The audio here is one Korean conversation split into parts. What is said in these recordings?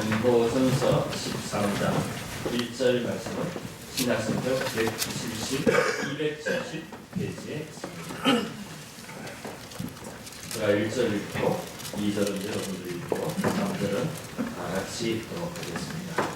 고린도전서 13장 1절 말씀은 신약성경 170, 270페이지에 있습니다. 제가 1절 읽고 2절은 여러분들이 읽고 3절은 다 같이 읽도록 하겠습니다.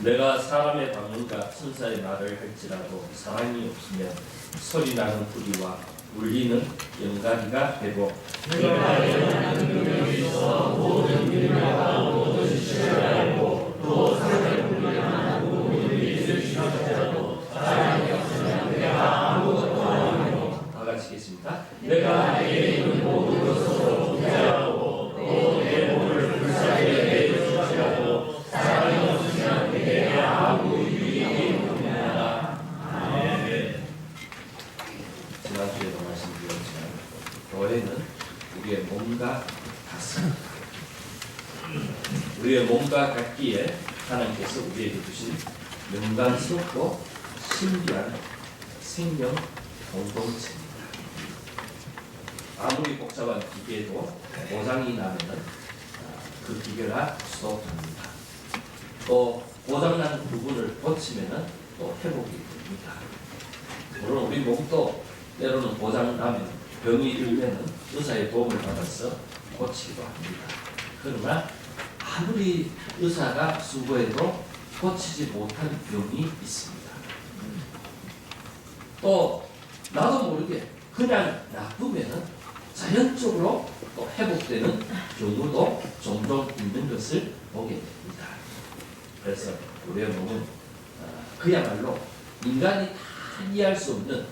내가 사람의 방언과 천사의 말을 할지라도 사랑이 없으면 소리나는 뿌리와 울리는 연가리가 되고 내가 영원한 능력이 있어 모든 능력과 모든 지식을 알고 또 사람의 분명한 모든 일을 시작하더라도 사랑이 없으면 내가 아무것도 아니고. 다 같이 읽겠습니다. 내가 내게 있는 모든 것으로 부자하고 또 내 몸을 불쌍하게 내줄지라도 사랑이 없으면 내게 아무 유익이 없느니라. 아멘. 지난주에도 말씀드렸지만 교회는 우리의 몸과 같습니다. 우리의 몸과 같기에 하나님께서 우리에게 주신 영광스럽고 신비한 생명 공동체입니다. 아무리 복잡한 기계도 고장이 나면은 그 기계가 수동합니다. 또 고장난 부분을 고치면은 또 회복이 됩니다. 물론 우리 몸도 때로는 고장나면 병이 들면은 의사의 도움을 받아서 고치기도 합니다. 그러나 아무리 의사가 수고해도 고치지 못한 병이 있습니다. 또 나도 모르게 그냥 놔두면은 자연적으로 또 회복되는 경우도 종종 있는 것을 보게 됩니다. 그래서 우리의 몸은 그야말로 인간이 다 이해할 수 없는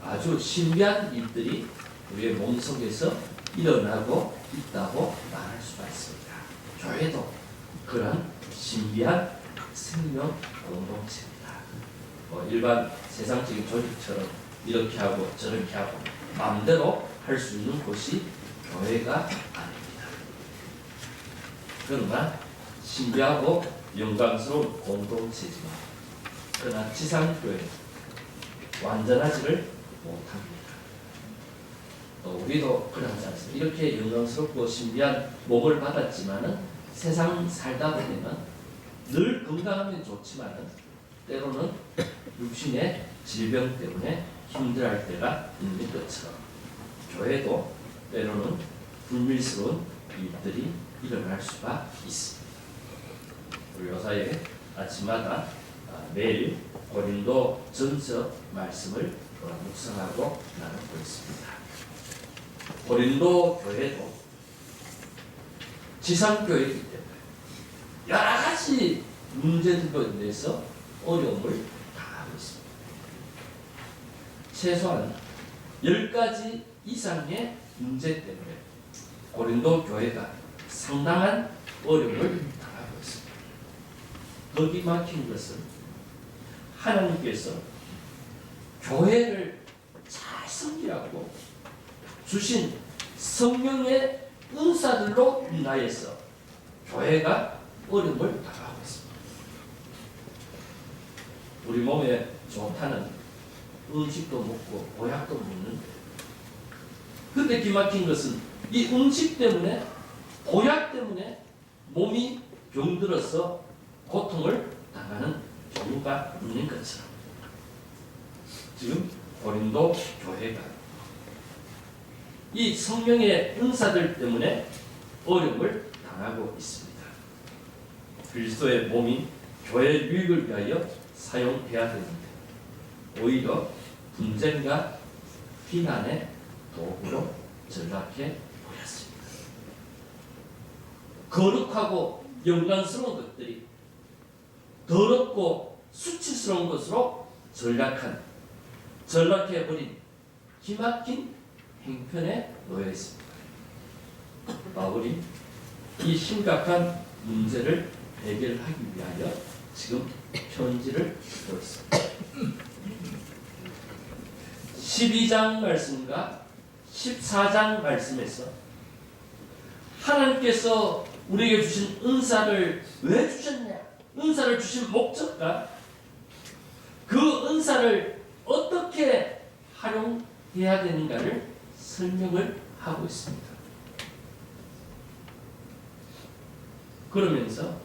아주 신비한 일들이 우리의 몸 속에서 일어나고 있다고 말할 수가 있습니다. 교회도 그런 신비한 생명 공동체입니다. 일반 세상적인 조직처럼 이렇게 하고 저렇게 하고 마음대로 할 수 있는 곳이 교회가 아닙니다. 그러나 신비하고 영광스러운 공동체지만 그러나 지상교회 완전하지를 못합니다. 우리도 그러지 않습니다. 이렇게 영광스럽고 신비한 몸을 받았지만은 세상 살다 보면 늘 건강하면 좋지만은 때로는 육신의 질병 때문에 힘들어할 때가 있는 것처럼 교회도 때로는 불밀스러운 일들이 일어날 수가 있습니다. 우리 요사에 아침마다 매일 고린도 전서 말씀을 묵상하고 나누고 있습니다. 고린도 교회도 지상교회이기 때문에 여러 가지 문제들로 인해서 어려움을 당하고 있습니다. 최소한 10가지 이상의 문제 때문에 고린도 교회가 상당한 어려움을 당하고 있습니다. 거기 막힌 것은 하나님께서 교회를 잘 섬기라고 주신 성령의 은사들로 인하여서 교회가 어려움을 당하고 있습니다. 우리 몸에 좋다는 음식도 먹고 보약도 먹는데 근데 기막힌 것은 이 음식 때문에 보약 때문에 몸이 병들어서 고통을 당하는 경우가 있는 것처럼 지금 고린도 교회가 이 성령의 은사들 때문에 어려움을 당하고 있습니다. 그리스도의 몸인 교회의 유익을 위하여 사용해야 되는데 오히려 분쟁과 비난의 도구로 전락해 보였습니다. 거룩하고 영광스러운 것들이 더럽고 수치스러운 것으로 전락해버린 기막힌 행편에 놓여 있습니다. 바울이 이 심각한 문제를 해결하기 위하여 지금 편지를 쓰었습니다. 12장 말씀과 14장 말씀에서 하나님께서 우리에게 주신 은사를 왜 주셨냐? 은사를 주신 목적과 그 은사를 어떻게 활용해야 되는가를 설명을 하고 있습니다. 그러면서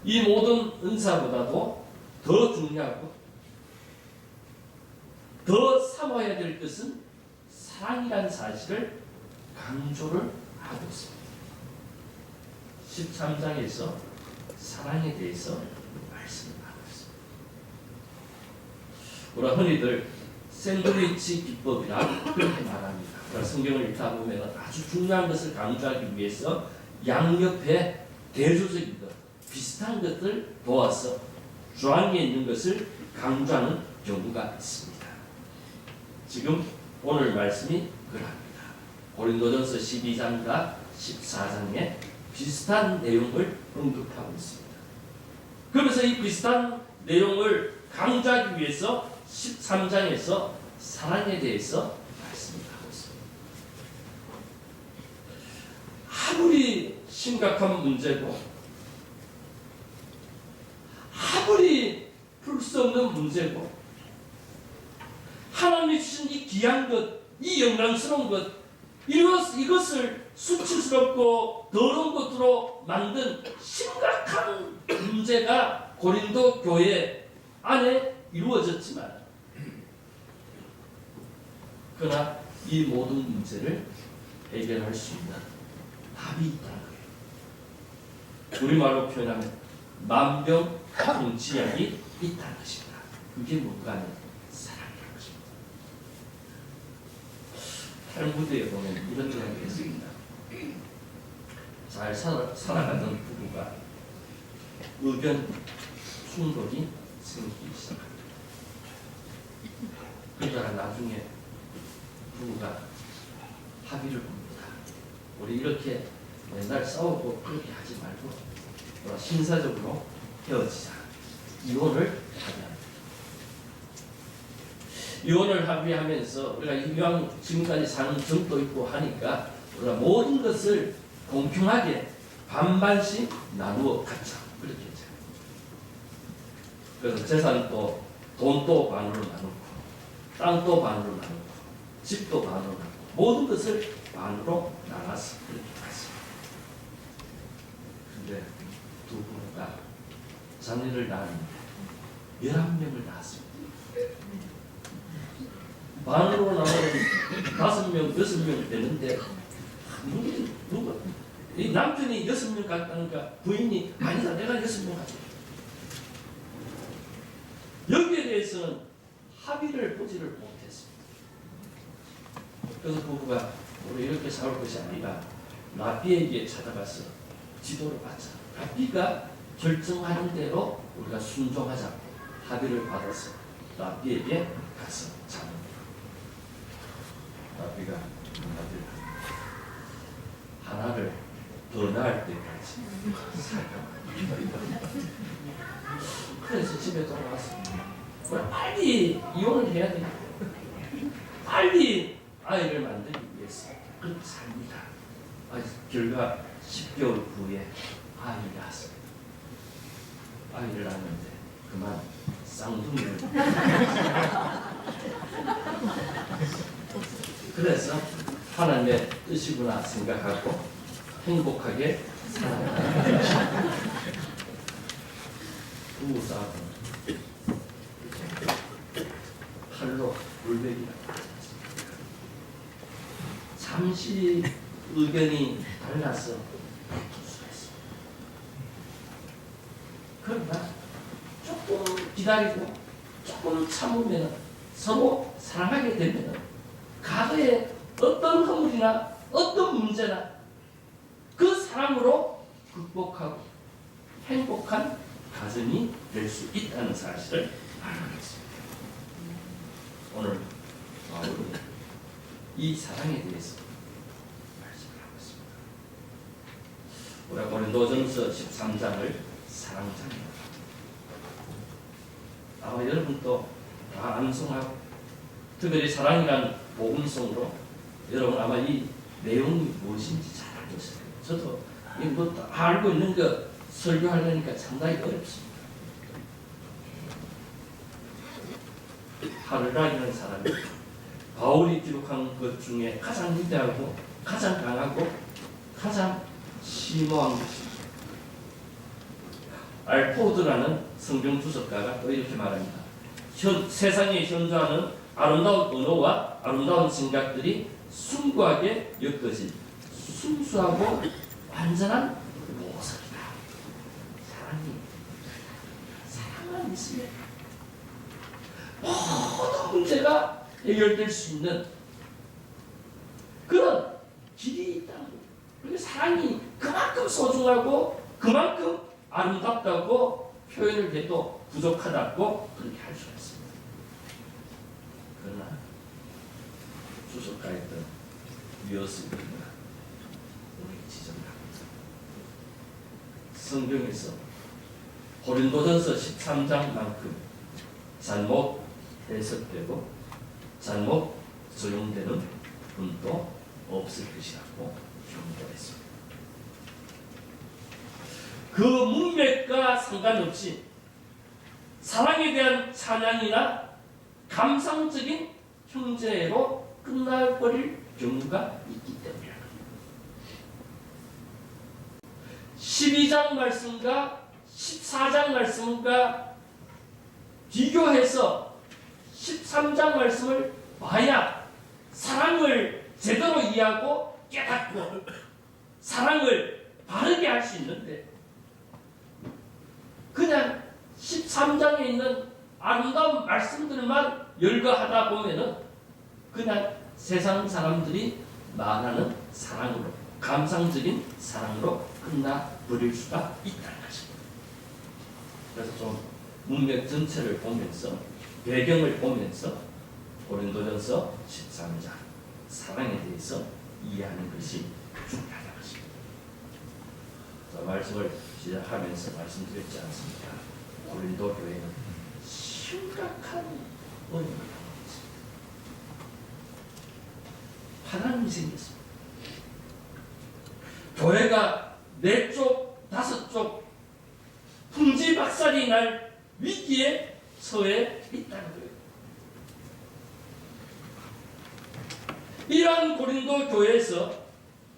이 모든 은사보다도 더 중요하고 더 삼아야 될 것은 사랑이라는 사실을 강조를 하고 있습니다. 13장에서 사랑에 대해서 말씀을 하고 있습니다. 우리가 흔히들 샌드위치 기법이라 그렇게 말합니다. 우리가 성경을 읽다 보면 아주 중요한 것을 강조하기 위해서 양옆에 대조적인 것, 비슷한 것들 도와서 중앙에 있는 것을 강조하는 경우가 있습니다. 지금 오늘 말씀이 그러합니다. 고린도전서 12장과 14장에 비슷한 내용을 언급하고 있습니다. 그래서 이 비슷한 내용을 강조하기 위해서 13장에서 사랑에 대해서 말씀을 하고 있습니다. 아무리 심각한 문제고 아무리 풀 수 없는 문제고 하나님이 주신 이 귀한 것, 이 영광스러운 것, 이것을 수치스럽고 더러운 것으로 만든 심각한 문제가 고린도 교회 안에 이루어졌지만, 그러나 이 모든 문제를 해결할 수 있는 답이 있다는 거예요. 우리말로 표현하면 만병통치약이 있다는 것입니다. 그게 뭔가 하면 사랑이라는 것입니다. 탈무드에 보면 이런 이야기가 있습니다. 잘 살아가던 부부가 의견 충돌이 생기기 시작합니다. 그러다가 나중에 부부가 합의를 봅니다. 우리 이렇게 맨날 싸우고 그렇게 하지 말고 신사적으로 헤어지자. 이혼을 합의합니다. 이혼을 합의하면서 우리가 이왕 지금까지 사는 정도 있고 하니까 우리가 모든 것을 공평하게 반반씩 나누어 갖자. 그렇게 했죠. 그래서 재산도 돈도 반으로 나누고 땅도 반으로 나누고 집도 반으로 나누고 모든 것을 반으로 나눠서 그렇게 했습니다. 근데 두 부부가 자녀를 낳았는데 11명을 낳았습니다. 반으로 나누면 5명, 6명 되는데 누가 이 남편이 6명 같다니까 부인이 아니다 내가 6명 같다. 여기에 대해서는 합의를 보지를 못했습니다. 그래서 부부가 우리 이렇게 살을 것이 아니라 라비에게 찾아가서 지도를 받자. 라비가 결정하는 대로 우리가 순종하자. 합의를 받아서 라비에게 가서 자는 라비가 한마디를 하나를 더 낳을 때까지 살까. 그래서 집에 돌아왔습니다. 빨리 이혼을 해야 되겠다. 빨리 아이를 만들기 위해서 그렇게 삽니다. 결과 10개월 후에 아이를 낳았습니다. 아이를 낳았는데 그만 쌍둥이를 그래서 하나님의 뜻이구나 생각하고 행복하게 살아갑니다. 부부싸움은 칼로 물베기라고 하셨습니다. 잠시 의견이 달라서 투수했습니다. 그러나 조금 기다리고 조금 참으면 서로 사랑하게 되면 과거에 어떤 허물이나 어떤 문제나 그 사랑으로 극복하고 행복한 가정이 될 수 있다는 사실을 알아가겠습니다. 오늘 바울은 이 사랑에 대해서 말씀을 하고 있습니다. 우리가 고린도전서 13장을 사랑장이라고 합니다. 아마 여러분도 다 암송하고 특별히 사랑이라는 복음성으로 여러분 아마 이 내용이 무엇인지 잘 알고 있을 거예요. 저도 이거 다 알고 있는 거 설교하려니까 상당히 어렵습니다. 하늘이라는 사람이 바울이 기록한 것 중에 가장 위대하고 가장 강하고 가장 심오한 것입니다. 알포드라는 성경 주석가가 또 이렇게 말합니다. 세상에 현존하는 아름다운 언어와 아름다운 생각들이 숭고하게 엮어진 순수하고 완전한 보석이다. 사랑만 있으면 모든 문제가 해결될 수 있는 그런 길이 있다는 거예요. 그리고 사랑이 그만큼 소중하고 그만큼 아름답다고 표현을 해도 부족하다고 그렇게 할 수가 있습니다. 그러나 주석가였던 위어스입니다. 우리 지적합니다. 성경에서 고린도전서 13장만큼 잘못 해석되고 잘못 적용되는 분도 없을 것이라고 경고했습니다. 그 문맥과 상관없이 사랑에 대한 찬양이나 감상적인 형제로 끝나버릴 경우가 있기 때문이다. 12장 말씀과 14장 말씀과 비교해서 13장 말씀을 봐야 사랑을 제대로 이해하고 깨닫고 사랑을 바르게 할 수 있는데 그냥 13장에 있는 아름다운 말씀들만 열거하다 보면은 그냥 세상 사람들이 말하는 사랑으로 감상적인 사랑으로 끝나버릴 수가 있다는 것입니다. 그래서 좀 문맥 전체를 보면서 배경을 보면서 고린도전서 13장 사랑에 대해서 이해하는 것이 중요하다는 것입니다. 자, 말씀을 시작하면서 말씀드렸지 않습니까? 고린도 교회는 심각한 원인을 당하고 있습니다. 하나님이 생겼습니다. 교회가 4쪽, 5쪽 풍지박살이 날 위기에 처해 있다는 거예요. 이러한 고린도 교회에서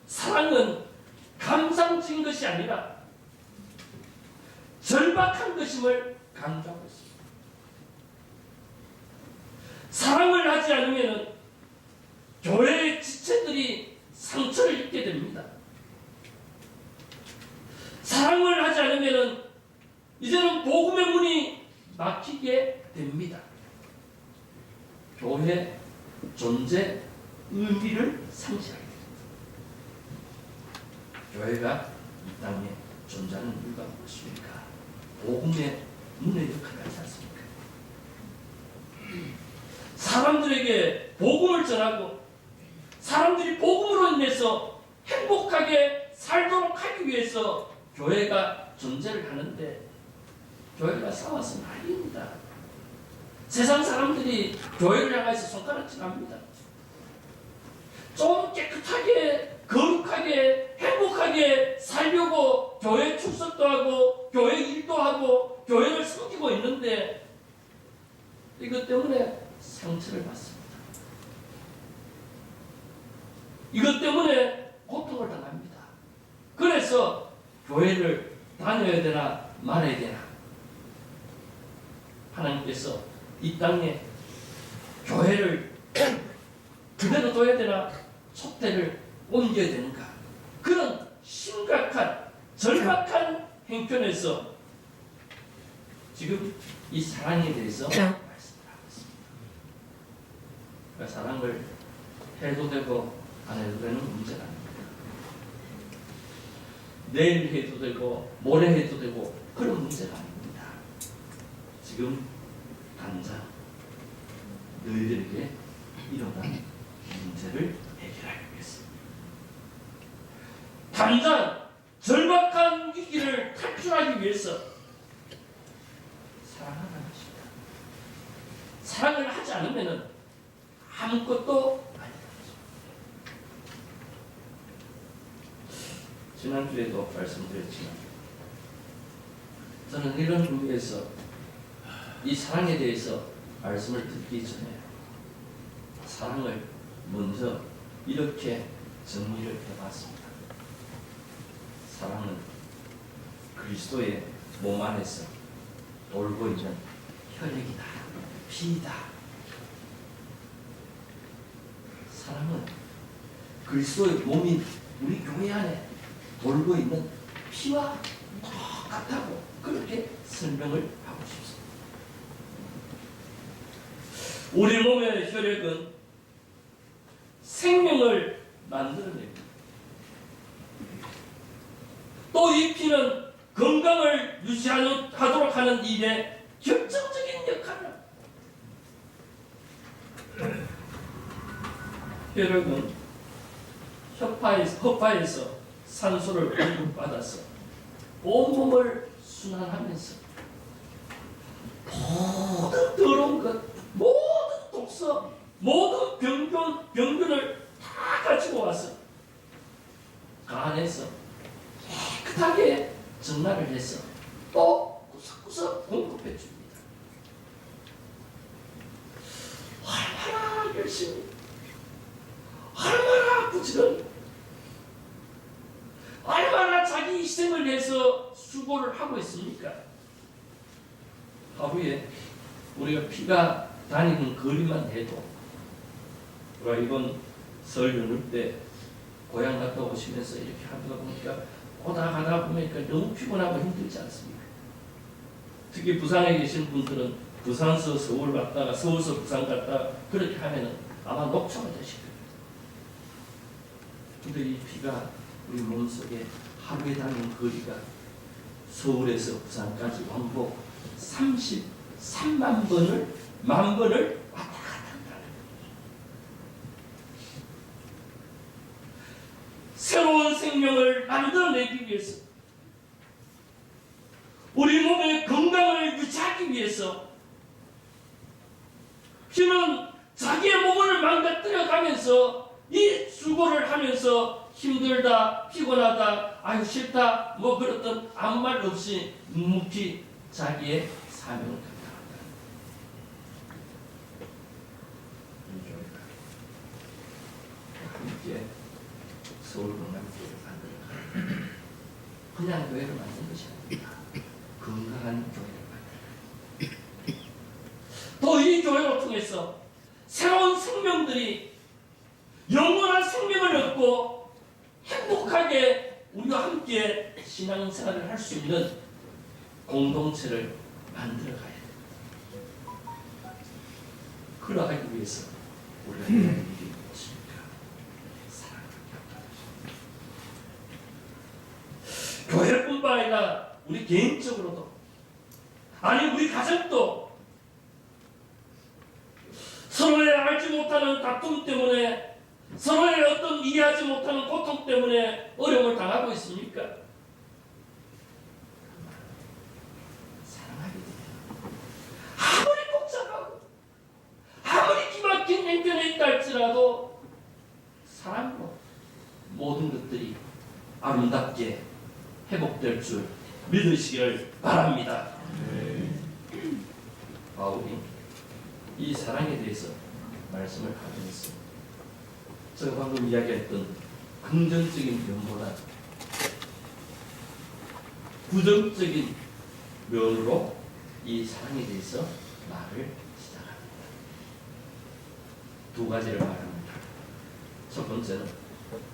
사랑은 감상적인 것이 아니라 절박한 것임을 강조하고 있습니다. 사랑을 하지 않으면 교회의 지체들이 상처를 입게 됩니다. 사랑을 하지 않으면 이제는 복음의 문이 막히게 됩니다. 교회 존재 의미를 상실하게 됩니다. 교회가 이 땅에 존재하는 이유가 무엇입니까? 복음의 문의 역할을 하지 않습니까? 사람들에게 복음을 전하고 사람들이 복음으로 인해서 행복하게 살도록 하기 위해서 교회가 존재를 하는데 교회가 싸워서는 아닙니다. 세상 사람들이 교회를 향해서 손가락질합니다. 좀 깨끗하게 거룩하게 행복하게 살려고 교회 출석도 하고 교회 일도 하고 교회를 섬기고 있는데 이것 때문에 상처를 받습니다. 이것 때문에 고통을 당합니다. 그래서 교회를 다녀야 되나 말아야 되나 하나님께서 이 땅에 교회를 그대로 둬야 되나 촛대를 옮겨야 되는가 그런 심각한 절박한 형편에서 지금 이 사랑에 대해서 말씀을 하고 있습니다. 그러니까 사랑을 해도 되고 안 해도 되는 문제가 아닙니다. 내일 해도 되고 모레 해도 되고 그런 문제가 아닙니다. 지금 당장 너희들에게 일어난 문제를 해결하기 위해서입니다. 당장 절박한 위기를 탈출하기 위해서 사랑하는 것입니다. 사랑을 하지 않으면 아무것도 아니다. 지난주에도 말씀드렸지만 저는 이런 의미에서 이 사랑에 대해서 말씀을 듣기 전에 사랑을 먼저 이렇게 정리를 해봤습니다. 사랑은 그리스도의 몸 안에서 돌고 있는 혈액이다, 피이다. 사랑은 그리스도의 몸인 우리 교회 안에 돌고 있는 피와 똑같다고 그렇게 설명을 하고 싶습니다. 우리 몸의 혈액은 생명을 만들어냅니다. 또 이 피는 건강을 유지하도록 하는 일에 결정적인 역할을 합니다. 혈액은 허파에서 산소를 공급받아서 온몸을 순환하면서 모든 더러운 것, 모든 독소, 모든 병균을 다 가지고 와서 그 안에서 깨끗하게 정화를 해서 또 구석구석 공급해 줍니다. 얼마나 열심히, 얼마나 부지런히, 얼마나 자기 희생을 해서 수고를 하고 있습니까? 하루에 우리가 피가 다니는 거리만 해도, 우리가 이번 설 연휴 때 고향 갔다 오시면서 이렇게 하다 보니까 오다 가다 보니까 너무 피곤하고 힘들지 않습니까? 특히 부산에 계신 분들은 부산서 서울 갔다가 서울서 부산 갔다가 그렇게 하면은 아마 녹초가 되실 거예요. 근데 이 피가 우리 몸속에 하루에 다니는 거리가 서울에서 부산까지 왕복 33만 번을 왔다 갔다 한다는 거예요. 새로운 생명을 만들어내기 위해서, 우리 몸의 건강을 유지하기 위해서 피는 자기의 몸을 망가뜨려 가면서 이 수고를 하면서 힘들다, 피곤하다, 아유 싫다, 뭐 그랬던 아무 말 없이 묵묵히 자기의 사명을 감당한다. 이 교회가 함께 서울 건강교회를 만들어가는 그냥 교회를 만든 것이 아닙니다. 건강한 교회를 만들어가는, 또 이 교회를 통해서 새로운 생명들이 영원한 생명을 얻고 행복하게 우리와 함께 신앙생활을 할 수 있는 공동체를 만들어가야 됩니다. 그러하기 위해서 우리가 해야 할 일이 무엇입니까? 사랑을 격려하는 것입니다. 교회뿐만 아니라 우리 개인적으로도, 아니 우리 가정도 서로의 알지 못하는 다툼 때문에, 서로의 어떤 이해하지 못하는 고통 때문에 어려움을 당하고 있습니까? 사랑하게 돼요. 아무리 복잡하고 아무리 기막힌 행편에 있다 할지라도 사랑으로 모든 것들이 아름답게 회복될 줄 믿으시길 바랍니다. 바울이 이 사랑에 대해서 말씀을 하면서 제가 방금 이야기했던 긍정적인 면보다 부정적인 면으로 이 사랑에 대해서 말을 시작합니다. 두 가지를 말합니다. 첫 번째는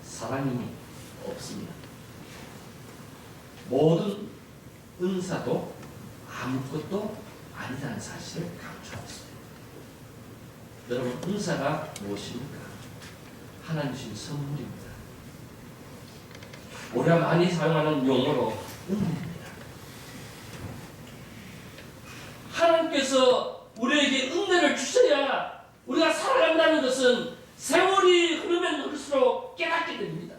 사랑이 없습니다. 모든 은사도 아무것도 아니라는 사실을 강조하고 있습니다. 여러분, 은사가 무엇입니까? 하나님 주신 선물입니다. 우리가 많이 사용하는 용어로 은혜입니다. 하나님께서 우리에게 은혜를 주셔야 우리가 살아간다는 것은 세월이 흐르면 흐를수록 깨닫게 됩니다.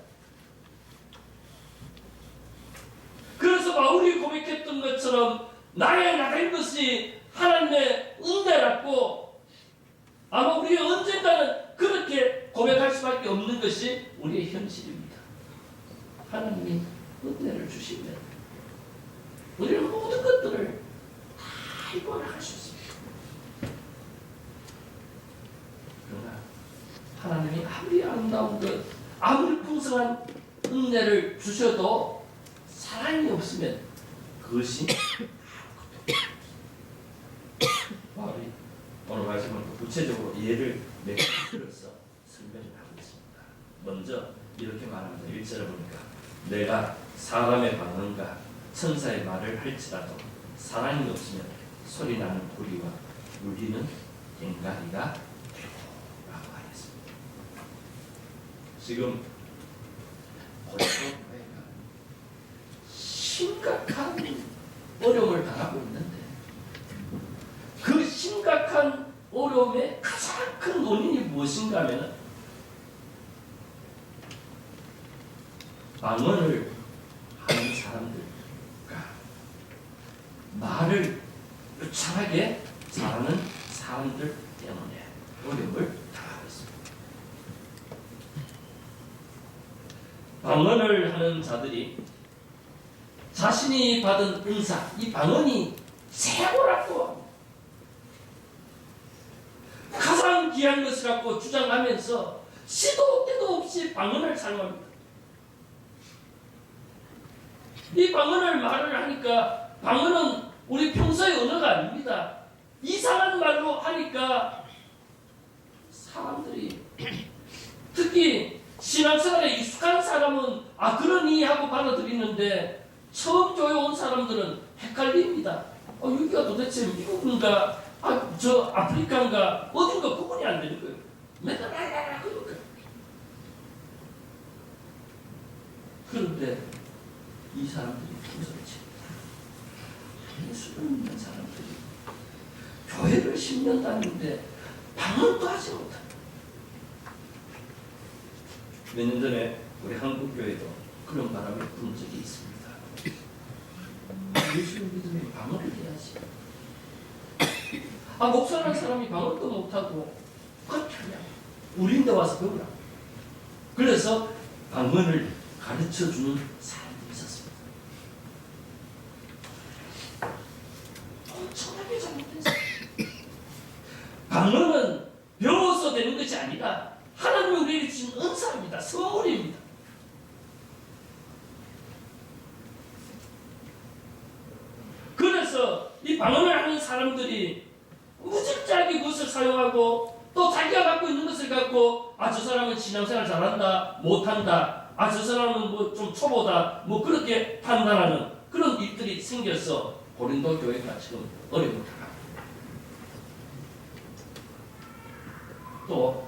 그래서 바울이 고백했던 것처럼 나의 나된 것이 하나님의 은혜라고, 아마 우리가 언젠가는 그렇게 고백할 수밖에 없는 것이 우리의 현실입니다. 하나님이 은혜를 주시면 우리는 모든 것들을 다 이뤄나갈 수 있습니다. 그러나 하나님이 아무리 아름다운 것, 아무리 풍성한 은혜를 주셔도 사랑이 없으면 그 그것이 바울이 오늘 말씀을 구체적으로 예를 몇 개 들어서 설명을 하고 있습니다. 먼저 이렇게 말합니다. 1절에 보니까 내가 사람의 방언과 천사의 말을 할지라도 사랑이 없으면 소리나는 구리와 울리는 꽹과리가 되고 라고 하겠습니다. 지금 고린도 교회가 심각한 어려움을 당하고 있는데 그 심각한 어려움의 가장 큰 원인이 무엇인가 하면 방언을 하는 사람들과 말을 유창하게 잘하는 사람들 때문에 어려움을 당하고 있습니다. 방언을 하는 자들이 자신이 받은 은사, 이 방언이 최고라고 합니다. 가장 귀한 것이라고 주장하면서 시도 때도 없이 방언을 사용합니다. 이 방언을 말을 하니까 방언은 우리 평소의 언어가 아닙니다. 이상한 말로 하니까 사람들이 특히 신앙생활에 익숙한 사람은 그러니 하고 받아들이는데 처음 교회 온 사람들은 헷갈립니다. 여기가 도대체 미국인가 저 아프리카인가 어딘가 구분이 안 되는 거예요. 맨날 라라라 그러니까. 그런데 이 사람들이 무슨 예수를 믿는 사람들이 교회를 10년 다니는데 방언도 하지 못합니다. 몇 년 전에 우리 한국교회도 그런 바람이 부는 적이 있습니다. 예수를 믿으면 방언을 해야지. 목사라는 사람이 방언도 못하고 그렇게 그냥 우리인데 와서 배우라. 그래서 방언을 가르쳐주는 사람이 있었습니다. 엄청나게 잘못했어요. 방언은 배워서 되는 것이 아니라 하나님이 우리에게 주신 은사입니다. 선물입니다. 그래서 이 방언을 하는 사람들이 무질자하게 그것을 사용하고 또 자기가 갖고 있는 것을 갖고 저 사람은 신앙생활 잘한다 못한다 저 사람은 뭐 좀 초보다 뭐 그렇게 판단하는 그런 일들이 생겨서 고린도 교회가 지금 어려움을 당합니다. 또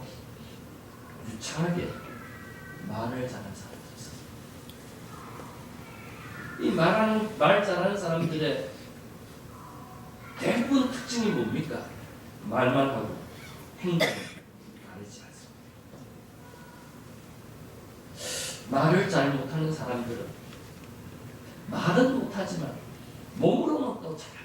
유창하게 말을 잘하는 사람들이 있어요. 이 말 잘하는 사람들의 대부분 특징이 뭡니까? 말만 하고 행동을 가르치지 않습니다. 말을 잘 못하는 사람들은 말은 못하지만 몸으로는 또 잘합니다.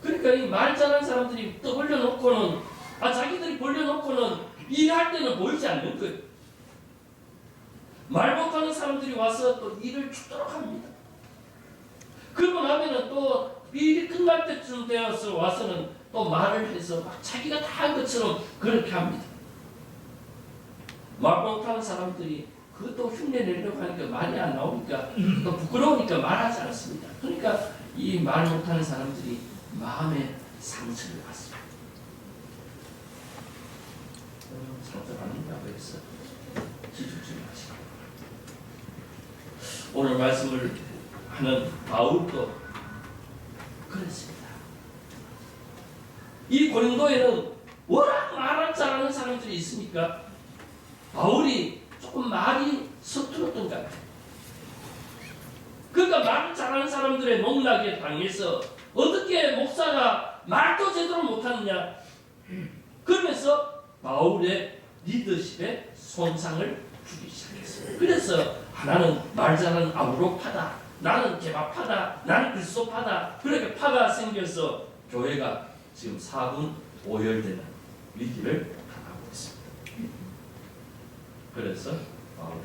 그러니까 이 말 잘하는 사람들이 또 벌려놓고는 자기들이 벌려놓고는 일할 때는 보이지 않는 거예요. 말 못하는 사람들이 와서 또 일을 죽도록 합니다. 그러고 나면은 또 일이 끝날 때쯤 되어서 와서는 또 말을 해서 막 자기가 다 한 것처럼 그렇게 합니다. 말 못하는 사람들이 그것도 흉내 내려고 하니까 말이 안 나오니까 또 부끄러우니까 말하지 않습니다. 그러니까 이 말 못하는 사람들이 마음에 상처를 받습니다. 상처 받는다고 해서 기죽지 마시고 오늘 말씀을 하는 바울도 그랬습니다. 이 고린도에는 워낙 말을 잘하는 사람들이 있으니까 바울이 조금 말이 서툴었던 것 같아요. 그러니까 말을 잘하는 사람들의 농락에 당해서 어떻게 목사가 말도 제대로 못하느냐 그러면서 바울의 리더십에 손상을 주기 시작했어요. 그래서 나는 말 잘하는 아우로파다, 나는 개밥파다, 나는 글소파다, 그렇게 파가 생겨서 교회가 지금 4분 5열되는 위기를 당하고 있습니다. 그래서 바울은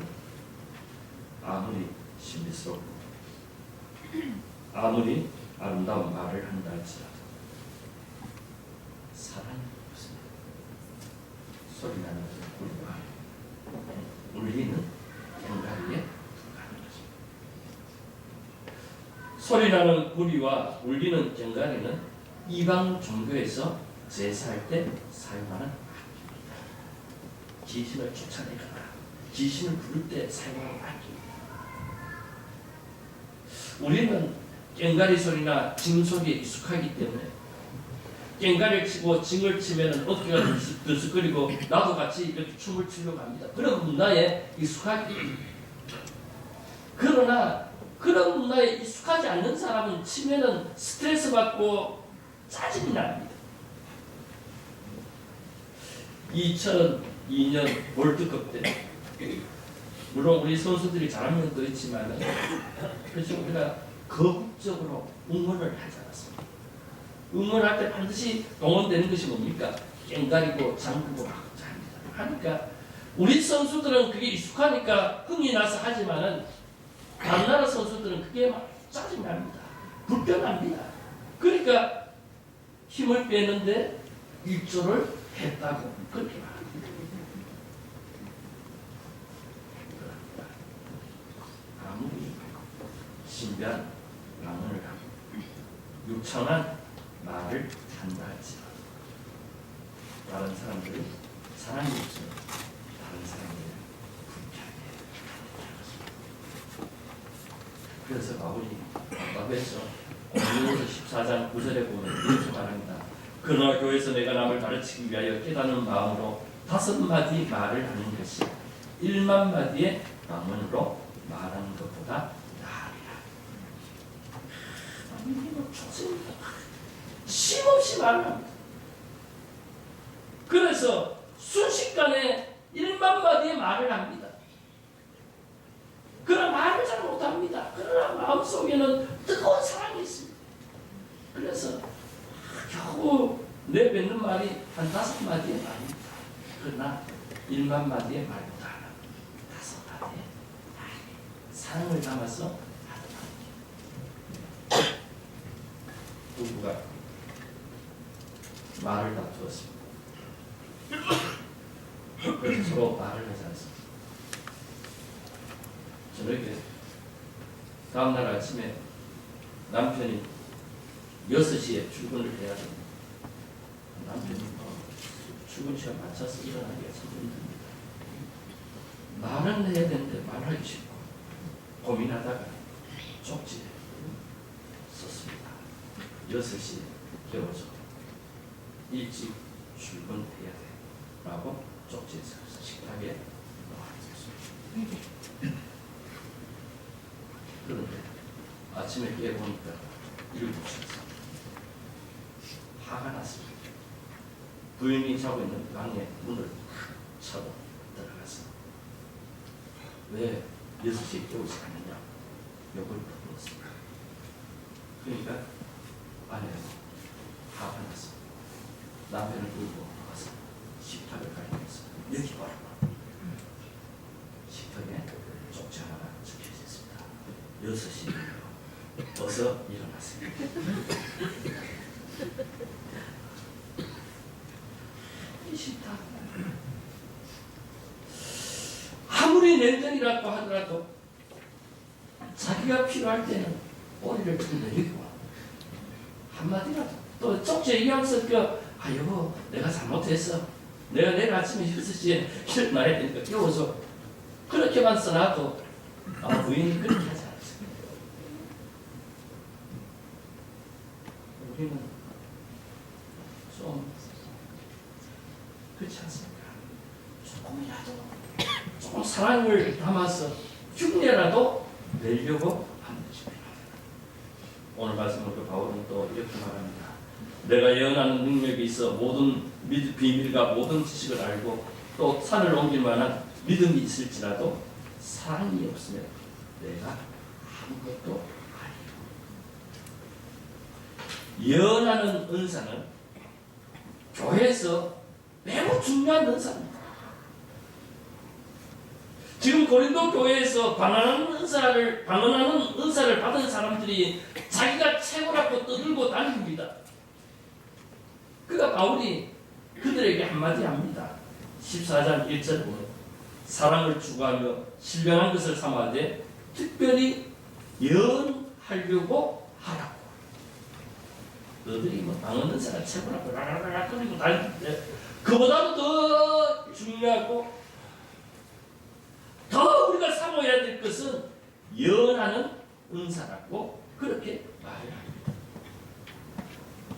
아무리 신비스럽고 아무리 아름다운 말을 한다 할지라도 사랑이 없습니다. 소리나는 구리와 울리는 꽹과리에 불과한 것입니다. 소리나는 구리와 울리는 꽹과리는 이방 종교에서 제사할 때 사용하는 악기입니다. 귀신을 쫓아내거나 귀신을 부를 때 사용하는 악기입니다. 우리는 꽹과리 소리나 징 소리에 익숙하기 때문에 꽹과리를 치고 징을 치면 어깨가 들썩거리고 나도 같이 이렇게 춤을 추려고 합니다. 그런 문화에 익숙하기. 그러나 그런 문화에 익숙하지 않는 사람은 치면은 스트레스 받고 짜증이 납니다. 2002년 월드컵 때 물론 우리 선수들이 잘한 면도 있지만 그래서 우리가 거국적으로 응원을 하지 않았습니다. 응원할 때 반드시 동원되는 것이 뭡니까? 꽹과리고 장구고 막 하니까 우리 선수들은 그게 익숙하니까 흥이 나서 하지만은 다른 나라 선수들은 그게 막 짜증납니다. 불편합니다. 그러니까 힘을 빼는데 일조를 했다고 그렇게 말합니다. 아무리 신비한 방언을 하고 유창한 말을 한다 할지라도 다른 사람들이 사랑이 없으면 다른 사람들을 불쾌하게 그래서 바울이 답답해서 고린도서 14장 9절에 보면 이렇게 말합니다. 그러나 교회에서 내가 남을 가르치기 위하여 깨닫는 마음으로 5마디 말을 하는 것이 1만 마디의 방언으로 말하는 것보다 나으리라. 아니면 좋습니다. 쉼없이 말합니다. 그래서 순식간에 1만 마디의 말을 합니다. 그러나 말을 잘 못합니다. 그러나 마음속에는 뜨거운 사랑이 있습니다. 그래서 겨우 내뱉는 말이 한 5마디의 말입니다. 그러나 1만 마디의 말보다 5마디의 사랑을 담아서 하는 말입니다. 부부가 말을 다투었습니다. 그래서 서로 말을 하지 않습니다. 저녁에 다음날 아침에 남편이 6시에 출근을 해야 됩니다. 남편이 출근 시간 맞춰서 일어나기가 참 힘듭니다. 말은 해야 되는데 말하기 싫고 고민하다가 쪽지에 썼습니다. 6시에 깨워서 일찍 출근해야 돼 라고 쪽지에 써서 식탁에 놓아주셨습니다. 그런데 아침에 깨보니까 7시였습니다. 화가 났습니다. 부인이 자고 있는 방에 문을 차고 들어가서 왜 6시에 깨우지 않느냐 욕을 물었습니다. 그러니까 아내가 화가 났습니다. 남편을 끌고 가서 식탁을 가리면서 여기 봐라. 식탁에 쪽지 하나가 적혀져 있습니다. 6시에요. 어서 일어나세요. 싫다. 아무리 냉정이라고 하더라도 자기가 필요할 때는 꼬리를 좀 내리고 한마디라도 또 쪽지에 이왕서 여보 내가 잘못했어. 내가 내일 아침에 6시에 일어나야 되니까 깨워서 그렇게만 써놔도 부인이 그렇게 하지 않습니다. 우리는 좀 그렇지 않습니까? 조금 사랑을 담아서 흉내라도 내려고 하는 것입니다. 오늘 말씀으로 바울은 또 이렇게 말합니다. 내가 예언하는 능력이 있어 모든 비밀과 모든 지식을 알고 또 산을 옮길 만한 믿음이 있을지라도 사랑이 없으면 내가 아무것도 아니요. 예언하는 은사는 교회에서 매우 중요한 은사입니다. 지금 고린도 교회에서 방언하는 은사를 받은 사람들이 자기가 최고라고 떠들고 다닙니다. 그가 바울이 그들에게 한마디 합니다. 14장 1절 보면 사랑을 추구하며 신령한 것을 삼아되 특별히 예언하려고 너들이 뭐 방언 은사가 최고라고 라라라라 끓이고 다니는데 그보다도 더 중요하고 더 우리가 사모해야 될 것은 예언하는 은사라고 그렇게 말을 합니다.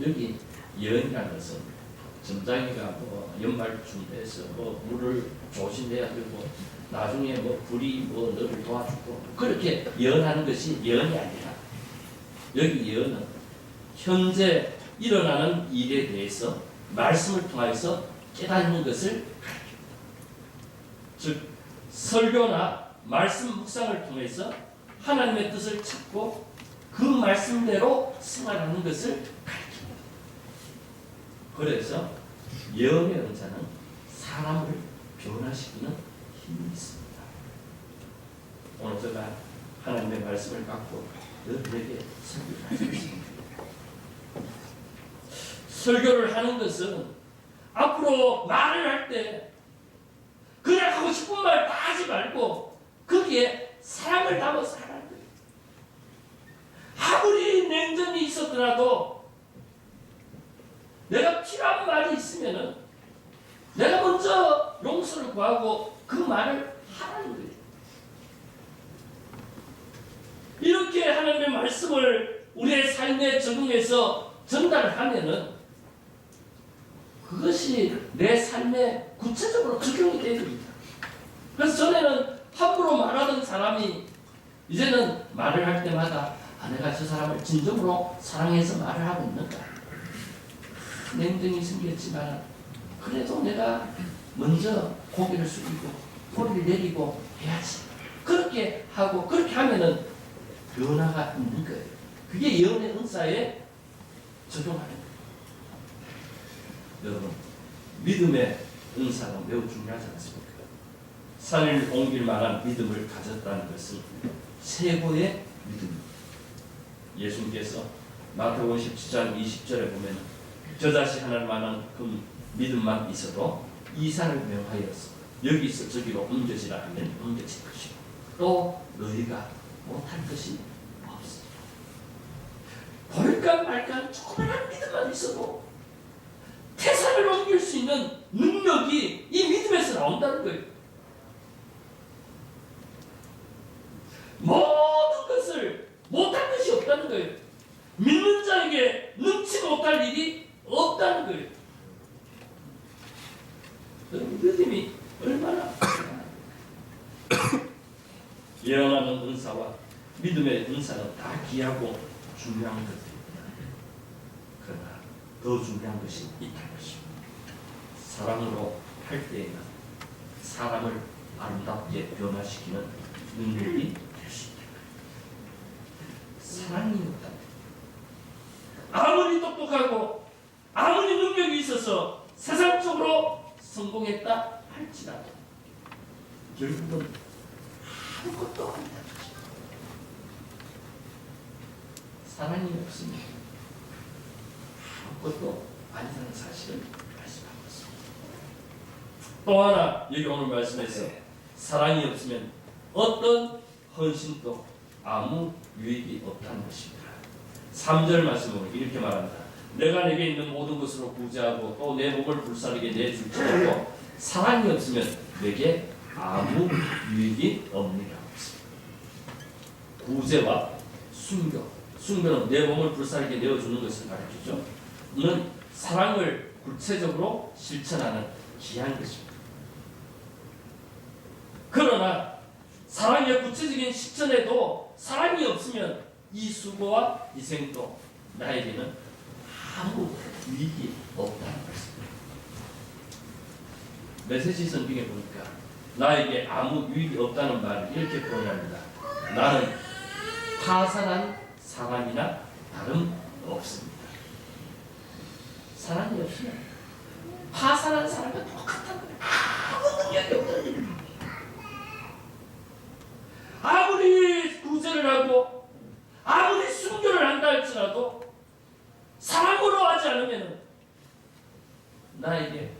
여기 예언이라는 것은 점장이가 뭐 연말중대에서 뭐 물을 조심해야 되고 나중에 뭐 불이 뭐 너를 도와주고 그렇게 예언하는 것이 예언이 아니라 여기 예언은 현재 일어나는 일에 대해서 말씀을 통해서 깨닫는 것을 가르칩니다. 즉 설교나 말씀 묵상을 통해서 하나님의 뜻을 찾고 그 말씀대로 생활하는 것을 가르칩니다. 그래서 예언의 은사는 사람을 변화시키는 힘이 있습니다. 오늘 제가 하나님의 말씀을 갖고 여러분에게 설교를 하겠습니다. 설교를 하는 것은 앞으로 말을 할 때 그냥 하고 싶은 말 다 하지 말고 거기에 사랑을 담아서 하라는 거예요. 아무리 냉전이 있었더라도 내가 필요한 말이 있으면은 내가 먼저 용서를 구하고 그 말을 하라는 거예요. 이렇게 하나님의 말씀을 우리의 삶에 적용해서 전달을 하면은 그것이 내 삶에 구체적으로 적용이 되야 됩니다. 그래서 전에는 함부로 말하던 사람이 이제는 말을 할 때마다 내가 저 사람을 진정으로 사랑해서 말을 하고 있는가? 냉정이 생겼지만 그래도 내가 먼저 고개를 숙이고 꼬리를 내리고 해야지. 그렇게 하고 그렇게 하면은 변화가 있는 거예요. 그게 예언의 은사에 적용하는 거예요. 여러분, 믿음의 은사가 매우 중요하지 않습니까? 산을 옮길 만한 믿음을 가졌다는 것은 최고의 믿음입니다. 예수님께서 마태복음 17장 20절에 보면 저자식 하나만한 그 믿음만 있어도 이 산을 명하여서 여기서 저기로 옮겨지라 하면 옮겨질 것이고 또 너희가 못할 것이 없습니다. 볼까 말까 조그만한 믿음만 있어도 태산을 옮길 수 있는 능력이 이 믿음에서 나온다는 거예요. 모든 것을 못할 것이 없다는 거예요. 믿는 자에게 능치 못할 일이 없다는 거예요. 여러분 믿음이 얼마나 예언하는 은사와 믿음의 은사는 다 귀하고 중요한 것입니다. 그러나 더 중요한 것이 있다는 것입니다. 사랑으로 할 때에는 사람을 아름답게 변화시키는 능력이 될 수 있다. 사랑이 없다면 아무리 똑똑하고 아무리 능력이 있어서 세상적으로 성공했다 할지라도 결국은 아무것도 아니다는 것입니다. 사랑이 없으면 아무것도 아니라는 사실을 말씀하고 있습니다. 또 하나 여기 오늘 말씀에서 사랑이 없으면 어떤 헌신도 아무 유익이 없다는 것입니다. 3절 말씀으로 이렇게 말합니다. 내가 내게 있는 모든 것으로 구제하고 또 내 몸을 불사르게 내줄지라도 사랑이 없으면 내게 아무 유익이 없느니라. 구제와 순교. 순교는 내 몸을 불사르게 내어주는 것을 가르치죠. 이는 사랑을 구체적으로 실천하는 귀한 것입니다. 그러나 사랑의 구체적인 실천에도 사랑이 없으면 이 수고와 희생도 나에게는 아무 유익이 없다는 것입니다. 메시지 성경에 보니까 나에게 아무 유익이 없다는 말을 이렇게 표현합니다. 나는 파산한 사람이나 다름없습니다. 사랑이 없으면 파산한 사람과 똑같은 거예요. 아무 능력이 없다는 거예요. 아무리 구제를 하고 아무리 순교를 한다 할지라도 사랑으로 하지 않으면 나에게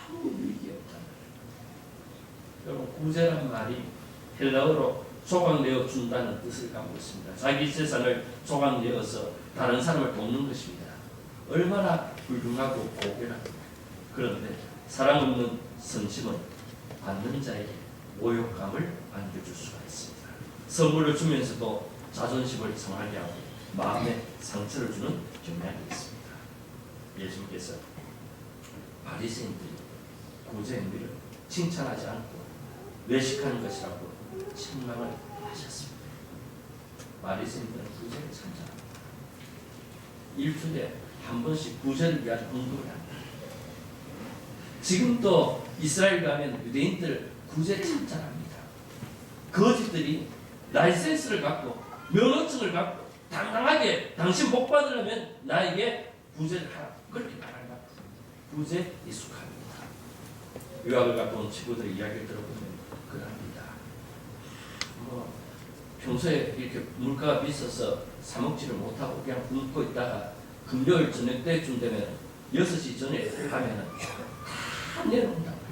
아무 유익이 없다는 거예요. 여러분 구제란 말이 헬라어로 조각내어 준다는 뜻을 갖고 있습니다. 자기 재산을 조각내어서 다른 사람을 돕는 것입니다. 얼마나 훌륭하고 고귀한. 그런데 사랑 없는 선심은 받는 자에게 모욕감을 안겨줄 수가 있습니다. 선물을 주면서도 자존심을 상하게 하고 마음에 상처를 주는 경향이 있습니다. 예수님께서 바리새인들이 구제 행위를 칭찬하지 않고 외식하는 것이라고 책망을 하셨습니다. 바리새인들은 구제를 참잖아요. 일주일에 한 번씩 구제를 위한 공부를 합니다. 지금도 이스라엘 가면 유대인들 구제 참잘합니다. 거지들이 라이센스를 갖고 면허증을 갖고 당당하게 당신 복 받으려면 나에게 구제를 하라. 그렇게 말할 만큼 구제 익숙합니다. 유학을 갔다 온 친구들의 이야기를 들어보면 그럽니다. 평소에 이렇게 물가가 비싸서 사 먹지를 못하고 그냥 굶고 있다가 금요일 저녁 때쯤 되면 6시 전에 가면은 다 내려온다고요.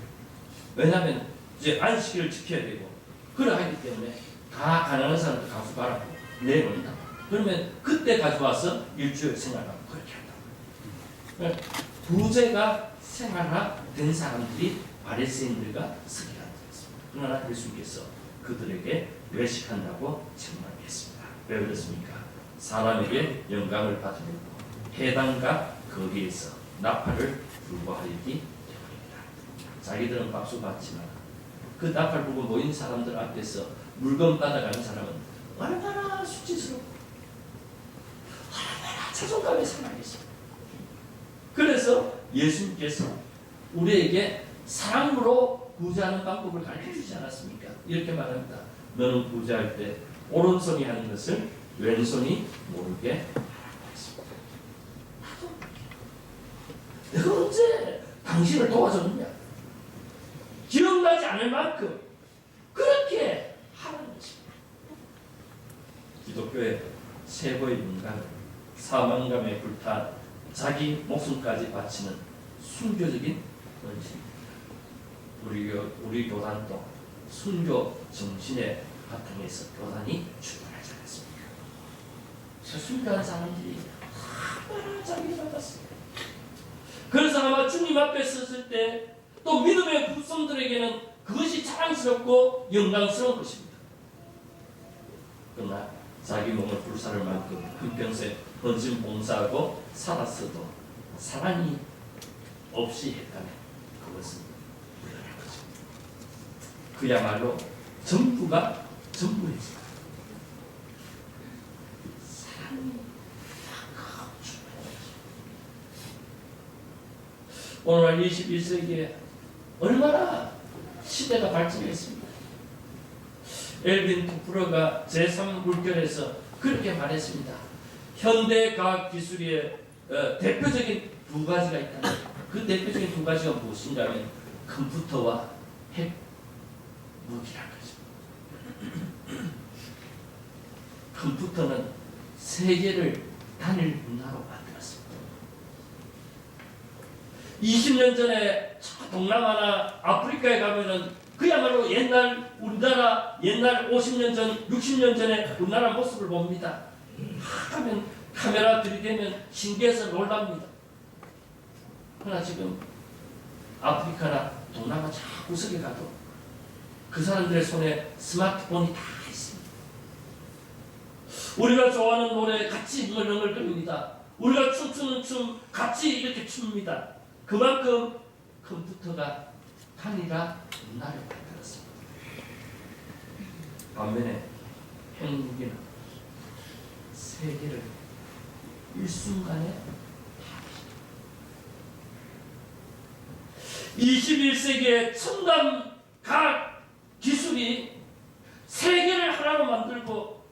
왜냐하면 이제 안식일을 지켜야 되고 그러하기 때문에 다 가난한 사람들 가서 가라고 내려온다. 그러면 그때 가져와서 일주일 생활하고 그렇게 한다고요. 부재가 생활화된 사람들이 바리새인들과 서기관들이었습니다. 그러나 예수님께서 그들에게 외식한다고 책망했습니다. 왜 그렇습니까? 사람에게 영광을 받으려고 해당과 거기에서 나팔을 불고 하였기 때문입니다. 자기들은 박수 받지만 그 나팔 불고 모인 사람들 앞에서 물건 받아가는 사람은 얼마나 수치스럽고 얼마나 자존감이 상하겠습니까? 그래서 예수님께서 우리에게 사랑으로 구제하는 방법을 가르쳐주지 않았습니까? 이렇게 말합니다. 너는 구제할 때 오른손이 하는 것을 왼손이 모르게 하겠습니다. 내가 언제 당신을 도와줬느냐? 기억나지 않을 만큼 그렇게 하는 것입니다. 기독교의 최고의 문가는 사망감에 불탄 자기 목숨까지 바치는 순교적인 원칙입니다. 우리 교단도 순교 정신의 바탕에서 교단이 출발하지 않았습니까? 순교한 사람들이 얼마나 자비를 받았습니다. 그래서 아마 주님 앞에 섰을 때 또 믿음의 백성들에게는 그것이 자랑스럽고 영광스러운 것입니다. 그러나 자기 몸을 불사를 만큼 한평생 헌신 봉사하고 살았어도 사랑이 없이 했다면 그것은 불가능한 것입니다. 그야말로 전부가 전부였습니다. 사랑이 오늘날 21세기에 얼마나 시대가 발전했습니다. 엘빈 토프러가 제3물결에서 그렇게 말했습니다. 현대 과학 기술의 대표적인 두 가지가 있다. 그 대표적인 두 가지가 무엇인가 하면 컴퓨터와 핵 무기란 거죠. 컴퓨터는 세계를 단일 문화로 만들었습니다. 20년 전에 동남아나 아프리카에 가면은 그야말로 옛날 우리나라 옛날 50년 전, 60년 전에 우리나라 모습을 봅니다. 하면 카메라 들이대면 신기해서 놀랍니다. 그러나 지금 아프리카나 동남아 저 구석에 가도 그 사람들의 손에 스마트폰이 다 있습니다. 우리가 좋아하는 노래 같이 흥얼흥얼거립니다. 우리가 춤추는 춤 같이 이렇게 춥니다. 그만큼 컴퓨터가 단일화 문화를 만들었습니다. 반면에 핵무기는 세계를 일순간에 21세기의 첨단 과학 기술이 세계를 하나로 만들고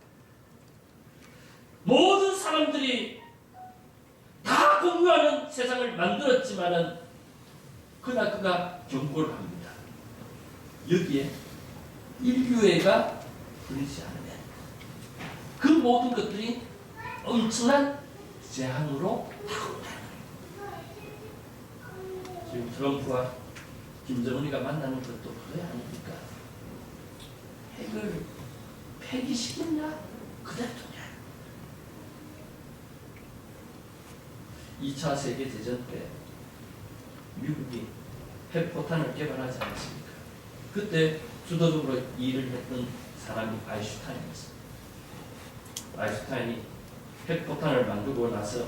모든 사람들이 다 공유하는 세상을 만들었지만은 그러나 그가 경고를 합니다. 여기에 인류애가 걸리지 않으면 그 모든 것들이 엄청난 재앙으로 다가온다. 지금 트럼프와 김정은이가 만나는 것도 그거 아닙니까? 핵을 폐기시켰냐? 그대로 두냐? 2차 세계대전 때 미국이 핵포탄을 개발하지 않았습니까? 그때 주도적으로 일을 했던 사람이 아인슈타인이었습니다. 아인슈타인이 핵포탄을 만들고 나서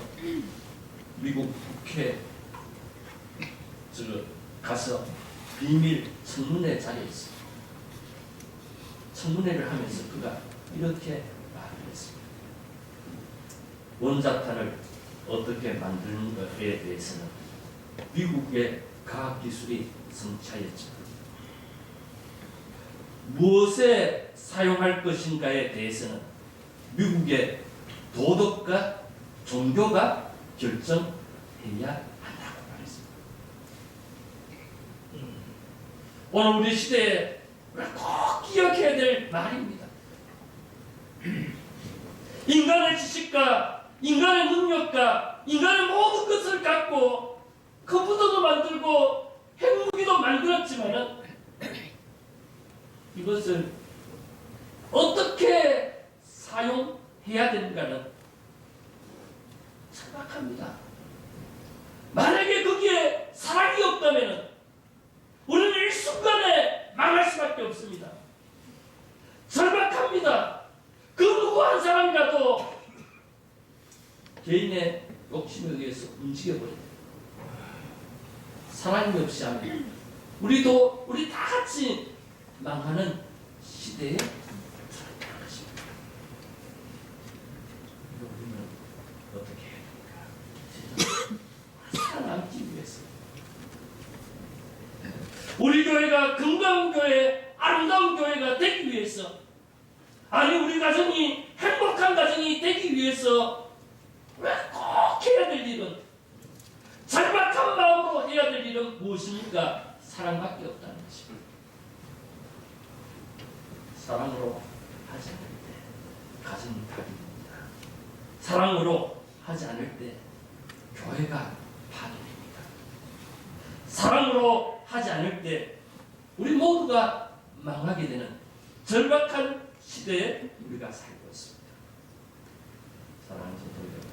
미국 국회 가서 비밀 청문회 자리에 있습니다. 청문회를 하면서 그가 이렇게 말을 했습니다. 원자탄을 어떻게 만드는 것에 대해서는 미국의 과학기술이 성차였지만 무엇에 사용할 것인가에 대해서는 미국의 도덕과 종교가 결정해야 한다고 말했습니다. 오늘 우리 시대에 꼭 기억해야 될 말입니다. 인간의 지식과 인간의 능력과 인간의 모든 것을 갖고 컴퓨터도 만들고 핵무기도 만들었지만은 이것을 어떻게 사용해야 되는가는 천박합니다. 만약에 거기에 사랑이 없다면 우리는 일순간에 망할 수밖에 없습니다. 절박합니다. 그 누구 한 사람이라도 개인의 욕심에 의해서 움직여버립니다. 사랑이 없이 하면 우리 다 같이 망하는 시대에 살아가는 것입니다. 우리는 어떻게 해야 될까? 살아남기 위해서 우리 교회가 건강한 교회, 아름다운 교회가 되기 위해서, 아니 우리 가정이 행복한 가정이 되기 위해서 왜 꼭 해야 될 일은, 절박한 마음으로 해야 될 일은 무엇입니까? 사랑밖에 없다는 것입니다. 사랑으로 하지 않을 때 가정이 파괴됩니다. 사랑으로 하지 않을 때 교회가 파괴됩니다. 사랑으로 하지 않을 때 우리 모두가 망하게 되는 절박한 시대에 우리가 살고 있습니다. 사랑하는 성도 여러분,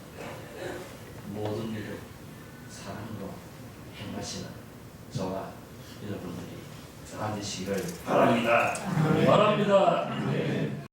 모든 일을 사랑으로 행하시는 저와 여러분들이 다 되시기를 바랍니다. 바랍니다.